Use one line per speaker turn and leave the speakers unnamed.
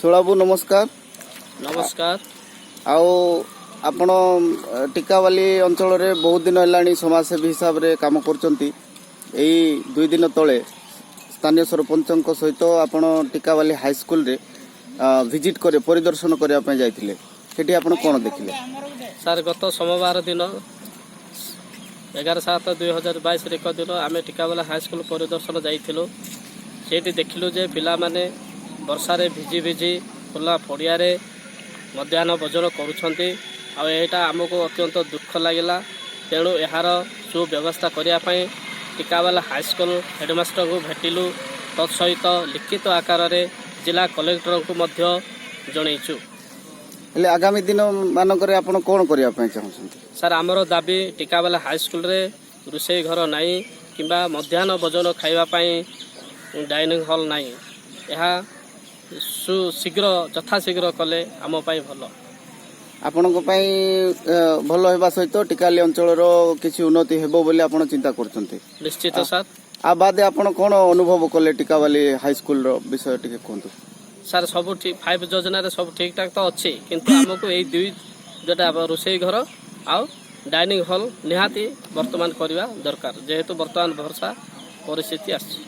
सोलाबू नमस्कार।
नमस्कार।
आओ आपण टिकावाली अंचल रे बहुत दिन है समाजसेवी हिसाब से काम करचंती। एई 2 दिन तले स्थानीय सरपंच सहित आपण टिकावाली हाई स्कूल रे विजिट करे परिदर्शन करने पे जाइथिले। सेठी आपण कोन देखिले?
सर गत सोमवार दिन 11/7/2022 रे दिन आम टिकावाला हाई स्कूल परिदर्शन जाइथिलु। सेठी देखिलु जे पिला माने वर्षा रे भिजी भिजी खुला पड़िया रे मध्याह्न भोजन करुछंती। आ एटा हमको अत्यंत दुख लगिला। तेणु यार सुव्यवस्था करने टिकावाला हाई स्कूल हेडमास्टर को भेटिलु। तत्सहित लिखित आकार रे जिला कलेक्टर को मध्य जनइचु।
हेले आगामी दिन मानकरे आपण कोन करिया पय चाहछंती?
सर आमर दाबी टिकावाला हाई स्कूल रे रुषेई घर नाही किंबा मध्याह्न भोजन खाइबा पय डाइनिंग हॉल नाही। यह शीघ्र यथाशीघ्र कले आम भल
आपणक भल होगा सहित टिकाली अंचल किसी उन्नति हेबो बोली आपण चिंता करछंती?
निश्चित सर।
आ बाद आपण कोन अनुभव कले टिकावाली हाई स्कूल रो विषय टिके कोंतु?
सर सब ठीक 5 योजना सब ठीक ठाक तो अच्छी, किंतु आमको यही 2 जोटा रोषेई घर आउ डाइनिंग हॉल निहाती वर्तमान करवा दरकार, जेहेतु वर्तमान वर्षा परिस्थिति आछि।